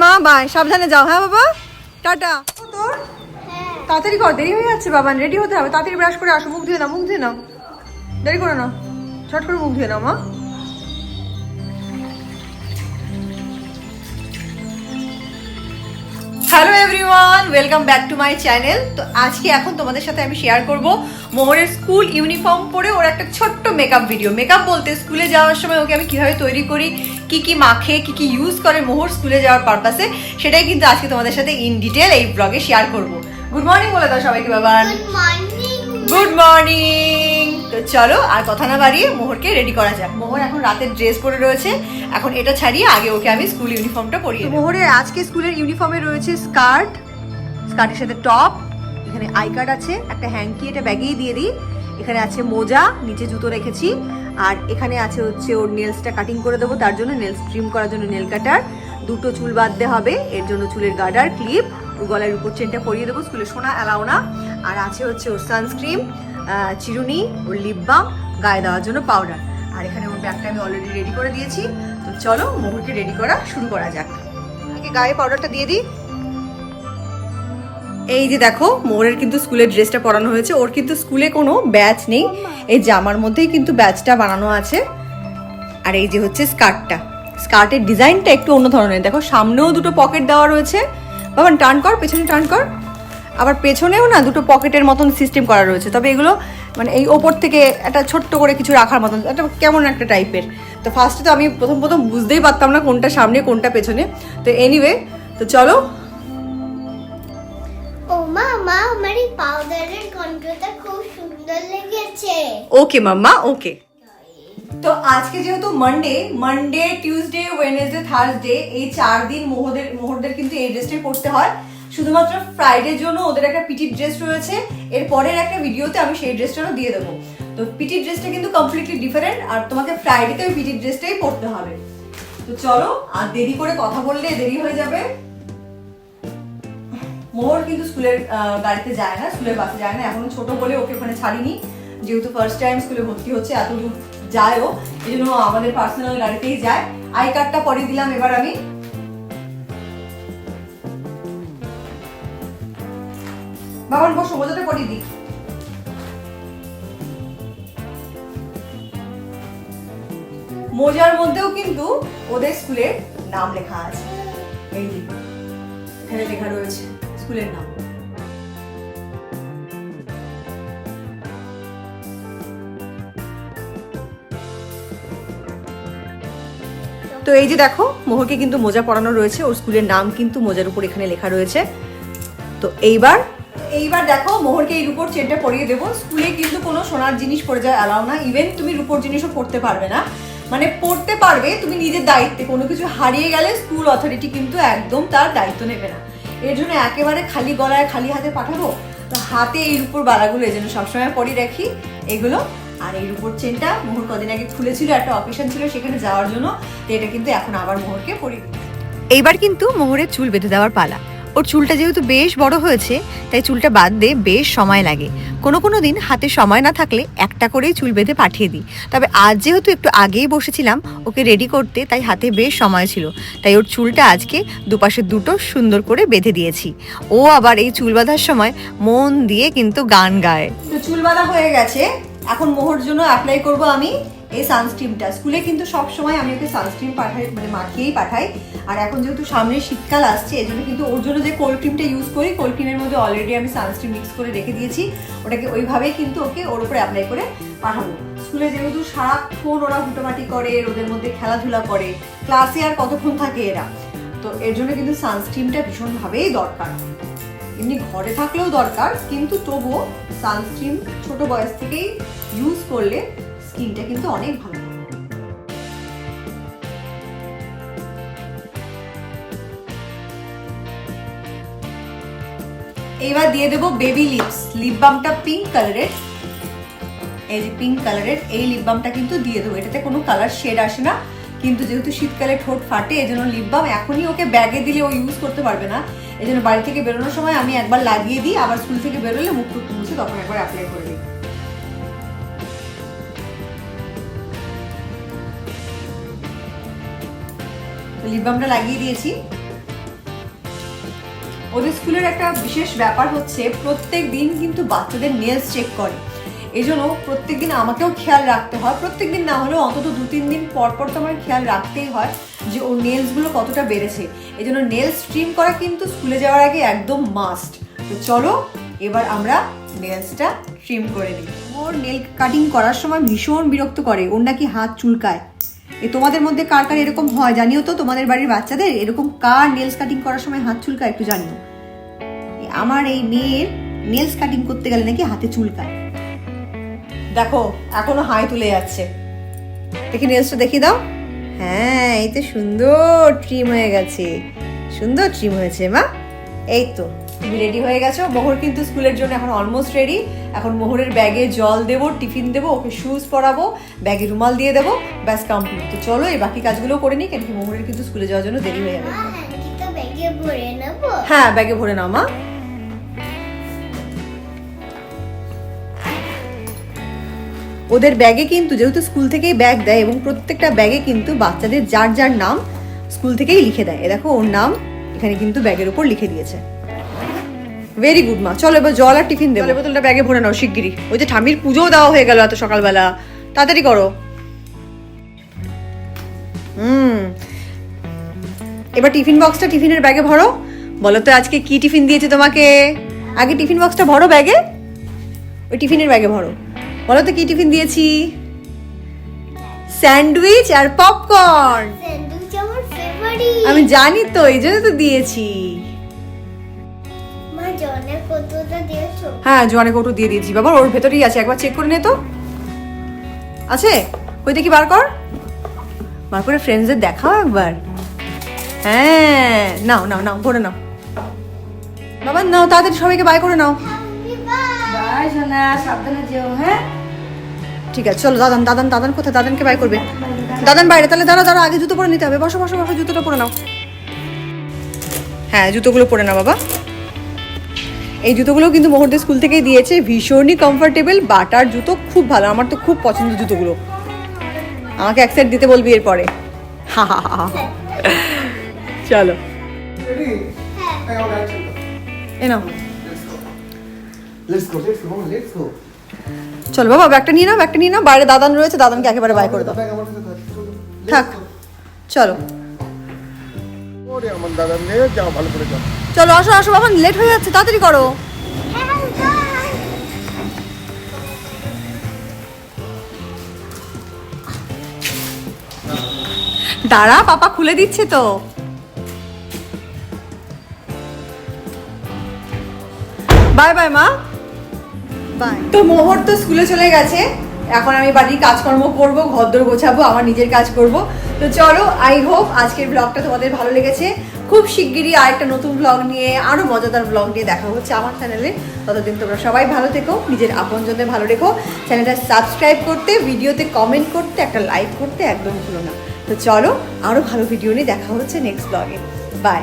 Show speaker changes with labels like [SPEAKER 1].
[SPEAKER 1] মা বাই, সাবধানে যাও। হ্যাঁ বাবা, টাটা। তোর তাড়াতাড়ি কর, দেরি হয়ে যাচ্ছে বাবা, রেডি হতে হবে। তাড়াতাড়ি ব্রাশ করে আসো, মুখ ধুয়ে নাও, মুখ ধুয়ে নাও, দেরি করে নাও, ছট করে মুখ ধুয়ে নাও মা। Hello everyone, welcome back to my channel. তো আজকে এখন তোমাদের সাথে আমি শেয়ার করব মোহরের স্কুল ইউনিফর্ম পরে ওর একটা ছোট্ট মেকআপ ভিডিও। মেকআপ বলতে স্কুলে যাওয়ার সময় ওকে আমি কিভাবে তৈরি করি, কি কি মাখে, কি কি ইউজ করে মোহর স্কুলে যাওয়ার পারপাসে, সেটাই কিন্তু আজকে তোমাদের সাথে ইন ডিটেল এই ব্লগে শেয়ার করব। গুড মর্নিং বলে দাও সবাইকে বাবান। Good morning. তো চলো আর কথা না বাড়িয়ে মোহরকে রেডি করা যাক। মোহর এখন রাতের ড্রেস পরে রয়েছে, এখন এটা ছাড়িয়ে আগে ওকে আমি স্কুল ইউনিফর্মটা পরিয়ে দেব। মোহরের আজকে স্কুলের ইউনিফর্মে রয়েছে স্কার্ট, স্কার্টের সাথে টপ, এখানে আই কার্ড আছে, একটা হ্যাঙ্কি, এটা ব্যাগেই দিয়ে দিই। এখানে আছে মোজা, নিচে জুতো রেখেছি, আর এখানে আছে হচ্ছে ওর নেলসটা কাটিং করে দেবো, তার জন্য নেলস ট্রিম করার জন্য নেল কাটার, দুটো চুল বাঁধতে হবে, এর জন্য চুলের গার্ডার, ক্লিপ, গলার উপর চেনটা পরিয়ে দেবো, স্কুলে সোনা অ্যালাউ না। আর আছে হচ্ছে ওর সানস্ক্রিন, চিরুনি, ওর লিপ বাম, গায়ে দেওয়ার জন্য পাউডার। আর এখানে ওর ব্যাগটা আমি অলরেডি রেডি করে দিয়েছি। তো চলো মোহরকে রেডি করা শুরু করা যাক। আগে গায়ে পাউডারটা দিয়ে দিই। এই যে দেখো মোহরের কিন্তু স্কুলের ড্রেসটা পরানো হয়েছে। ওর কিন্তু স্কুলে কোনো ব্যাচ নেই, এই জামার মধ্যেই কিন্তু ব্যাচটা বানানো আছে। আর এই যে হচ্ছে স্কার্টটা, স্কার্টের ডিজাইনটা একটু অন্য ধরনের। দেখো সামনেও দুটো পকেট দেওয়া রয়েছে, বাবা টার্ন কর, পেছনে টার্ন কর। আবার পেছনেও না দুটো পকেটের মতন সিস্টেম করা রয়েছে, তবে এগুলো মানে এই ওপর থেকে একটা ছোট্ট করে কিছু রাখার মতন, একটা কেমন একটা টাইপের। তো ফার্স্টে তো আমি প্রথম বুঝতেই পারতাম না কোনটা সামনে কোনটা পেছনে। তো এনিওয়ে, তো চলো।
[SPEAKER 2] ও মা, আমার এই পাউডারের গন্ধটা খুব সুন্দর লেগেছে।
[SPEAKER 1] ওকে মাম্মা, ওকে। তো আজকে যেহেতু মানডে, টিউসডে, ওয়েডনেসডে, থার্সডে, এই 4 দিন মোহরদের কিন্তু এই ড্রেসটাই পরতে হয়। শুধুমাত্র ফ্রাইডের জন্য ওদের একটা পিটি ড্রেস রয়েছে, এর পরের একটা ভিডিওতে আমি সেই ড্রেসটাও দিয়ে দেবো। তো পিটি ড্রেসটা কিন্তু কমপ্লিটলি ডিফারেন্ট, আর তোমাকে ফ্রাইডেতে ওই পিটি ড্রেসটাই পরতে হবে। তো চলো, আর দেরি করে কথা বললে দেরি হয়ে যাবে। মোহর কিন্তু স্কুলের গাড়িতে যায় না, স্কুলের বাসে যায় না, এখনো ছোট বলে ওকে ওখানে ছাড়িনি। যেহেতু ফার্স্ট টাইম স্কুলে ভর্তি হচ্ছে, এত দূর যায়ও, এই জন্য আমাদের পার্সোনাল গাড়িতেই যায়। আই কার্ডটা পরিয়ে দিলাম এবার আমি। বাবার বসো, মোজাটা পরিয়ে দিই। মোজার মধ্যেও কিন্তু ওদের স্কুলের নাম লেখা আছে, এই যে এখানে লেখা রয়েছে স্কুলের নাম। তো এই যে দেখো মোহরকে কিন্তু মোজা পরানো রয়েছে, ওর স্কুলের নাম কিন্তু মোজার উপর এখানে লেখা রয়েছে। তো এইবার দেখো মোহরকে এই রূপোর চেনটা পরিয়ে দেবো। স্কুলে কিন্তু কোনো সোনার জিনিস পরে যাওয়া অ্যালাউ না, ইভেন তুমি রূপোর জিনিসও পড়তে পারবে না। মানে পড়তে পারবে তুমি নিজের দায়িত্বে, কোনো কিছু হারিয়ে গেলে স্কুল অথরিটি কিন্তু একদম তার দায়িত্ব নেবে না। এর জন্য একেবারে খালি গলায় খালি হাতে পাঠাবো? তো হাতে এই রূপোর বালাগুলো এই জন্য সবসময় পরিয়ে রাখি এগুলো। আর এই রূপোর চেনটা মোহর কদিন আগে খুলেছিল, একটা অকেশন ছিল সেখানে যাওয়ার জন্য, তো এটা কিন্তু এখন আবার মোহরকে পরিয়ে দিই। এইবার কিন্তু মোহরের চুল বেঁধে দেওয়ার পালা। ওর চুলটা যেহেতু বেশ বড় হয়েছে, তাই চুলটা বাঁধতে বেশ সময় লাগে। কোনো দিন হাতে সময় না থাকলে একটা করেই চুল বেঁধে পাঠিয়ে দিই। তবে আজ যেহেতু একটু আগেই বসেছিলাম ওকে রেডি করতে, তাই হাতে বেশ সময় ছিল, তাই ওর চুলটা আজকে দুপাশে দুটো সুন্দর করে বেঁধে দিয়েছি। ও আবার এই চুল বাঁধার সময় মন দিয়ে কিন্তু গান গায়। তো চুল বাঁধা হয়ে গেছে, এখন মোহর জন্য অ্যাপ্লাই করব আমি এই সানস্ক্রিনটা। স্কুলে কিন্তু সব সময় আমি ওকে সানস্ক্রিন পাঠাই, মানে মাখিয়েই পাঠাই। আর এখন যেহেতু সামনে শীতকাল আসছে, এই জন্য কিন্তু ওর জন্য যে কোল্ড ক্রিমটা ইউজ করি, কোল্ড ক্রিমের মধ্যে অলরেডি আমি সানস্ক্রিন মিক্স করে রেখে দিয়েছি। ওটাকে ওইভাবেই কিন্তু ওকে ওর উপরে অ্যাপ্লাই করে পাঠাবো। স্কুলে যেহেতু সারাক্ষণ ওরা হুটোমাটি করে, রোদের মধ্যে খেলাধুলা করে, ক্লাসে আর কতক্ষণ থাকে এরা, তো এর জন্য কিন্তু সানস্ক্রিনটা ভীষণভাবেই দরকার। এমনি ঘরে থাকলেও দরকার, কিন্তু তবুও সানস্ক্রিন ছোট বয়স থেকেই ইউজ করলে স্কিনটা কিন্তু অনেক ভালো। এবার দিয়ে দেবো বেবি লিপস, লিপ বামটা পিঙ্ক কালারের, এই যে পিঙ্ক কালারের এই লিপ বামটা কিন্তু দিয়ে দেবো। এটাতে কোনো কালার শেড আসে না, কিন্তু যেহেতু শীতকালে ঠোঁট ফাটে, এই জন্য লিপ বাম এখনই ওকে ব্যাগে দিলে ও ইউজ করতে পারবে না। এই জন্য বাড়ি থেকে বেরোনোর সময় আমি একবার লাগিয়ে দিই, আবার স্কুল থেকে বেরোলে মুখ টুক মুছে তখন একবার অ্যাপ্লাই করে দিই। লিপ বামটা লাগিয়ে দিয়েছি, ওদের স্কুলের একটা বিশেষ ব্যাপার হচ্ছে প্রত্যেক দিন কিন্তু বাচ্চাদের নেলস চেক করে। এই জন্য প্রত্যেক দিন আমাকেও খেয়াল রাখতে হয়, প্রত্যেক দিন না হলেও অন্তত 2-3 দিন পর পর তো আমার খেয়াল রাখতেই হয় যে ওর নেলসগুলো কতটা বেড়েছে। এই জন্য নেলস ট্রিম করা কিন্তু স্কুলে যাওয়ার আগে একদম মাস্ট। তো চলো এবার আমরা নেলসটা ট্রিম করে নিই। ওর নেল কাটিং করার সময় ভীষণ বিরক্ত করে, ওর নাকি হাত চুলকায়। তোমাদের মধ্যে কার কার এরকম হয় জানিও তো, তোমাদের বাড়ির বাচ্চাদের এরকম কার নেলস কাটিং করার সময় হাত চুলকায় একটু জানিও। আমার এই মেয়ের নেলস কাটিং করতে গেলে নাকি হাতে চুলকায়। দেখো এখনো হাই তুলে যাচ্ছে, দেখি নেলসটা দেখিয়ে দাও। হ্যাঁ এই তো সুন্দর ট্রিম হয়ে গেছে, সুন্দর ট্রিম হয়েছে মা। এই তো তুমি রেডি হয়ে গেছো। মোহর কিন্তু স্কুলের জন্য এখন অলমোস্ট রেডি। এখন মোহরের ব্যাগে জল দেবো, টিফিন দেবো, ওকে শুজ পরাবো, ব্যাগে রুমাল দিয়ে দেবো, ব্যাস কমপ্লিট। তো চলো এই বাকি কাজগুলো করে নিই, কেন কি মোহরের কিন্তু স্কুলে যাওয়ার জন্য দেরি হয়ে যাবে। হ্যাঁ ব্যাগে ভরে নাও মা। ওদের ব্যাগে কিন্তু যেহেতু স্কুল থেকেই ব্যাগ দেয় এবং প্রত্যেকটা ব্যাগে কিন্তু বাচ্চাদের যার যার নাম স্কুল থেকেই লিখে দেয়। এ দেখো ওর নাম এখানে কিন্তু ব্যাগের উপর লিখে দিয়েছে। ভেরি গুড মা। চলো এবার জল আর টিফিন দেবো। বোতলটা ব্যাগে ভরে নাও শিগগিরই। ওই যে ঠামির পুজোও দেওয়া হয়ে গেল এত সকালবেলা, তাড়াতাড়ি করো। এবার টিফিন বক্সটা টিফিনের ব্যাগে ভরো। বলো তো আজকে কি টিফিন দিয়েছে তোমাকে? আগে টিফিন বক্সটা ভরো ব্যাগে, ওই টিফিনের ব্যাগে ভরো। বলো তো কি টিফিন দিয়েছি? স্যান্ডউইচ আর পপকর্ন। আমি জানি তো, এই জন্য তো দিয়েছি। হ্যাঁ জোয়ানে কৌটো দিয়ে দিয়েছি বাবা, ওর ভেতরেই আছে, একবার চেক করে নে তো। আছে ওই দেখি, বার কর, বার করে ফ্রেন্ডসদের দেখাও একবার। হ্যাঁ নাও নাও নাও ভরে নাও বাবা, নাও তাড়াতাড়ি সবাইকে বাই করে নাও।
[SPEAKER 3] বাই সোনা, সাবধানে যেও। হ্যাঁ
[SPEAKER 1] ঠিক আছে চলো। দাদান কোথায়? দাদানকে বাই করবে। দাদান বাইরে, তাহলে দাঁড়া আগে জুতো পরে নিতে হবে। বসো বসো বসো, জুতোটা পরে নাও। হ্যাঁ জুতোগুলো পরে নাও বাবা। এই জুতোগুলো কিন্তু মোহরদের স্কুল থেকেই দিয়েছে, ভীষণই কমফোর্টেবল, বাটার জুতো, খুব ভালো। আমার তো খুব পছন্দ জুতোগুলো। আমাকে এক সেট দিতে বলবি এরপরে। হা হা হা। চলো এ নাও। চলো বাবা ব্যাগটা নিয়ে নাও, বাইরে দাদান রয়েছে, দাদানকে একেবারে বাই করে দাও। থাক চলো চলো, আসো বাবা, লেট হয়ে যাচ্ছে, তাড়াতাড়ি করো। দাঁড়া পাপা খুলে দিচ্ছে তো। বাই বাই মা, বাই। তো মোহর তো স্কুলে চলে গেছে, এখন আমি বাড়ির কাজকর্ম করব, ঘরদোর গোছাবো, আমার নিজের কাজ করব। তো চলো, আই হোপ আজকের ব্লগটা তোমাদের ভালো লেগেছে। খুব শিগগিরই আরেকটা নতুন ব্লগ নিয়ে, আরো মজাদার ব্লগ নিয়ে দেখা হচ্ছে আমার চ্যানেলে। ততদিন তোমরা সবাই ভালো থেকো, নিজের আপনজনদের ভালো রেখো। চ্যানেলটা সাবস্ক্রাইব করতে, ভিডিওতে কমেন্ট করতে, একটা লাইক করতে একদম ভুলো না। তো চলো, আরো ভালো ভিডিও নিয়ে দেখা হচ্ছে নেক্সট ব্লগে। বাই।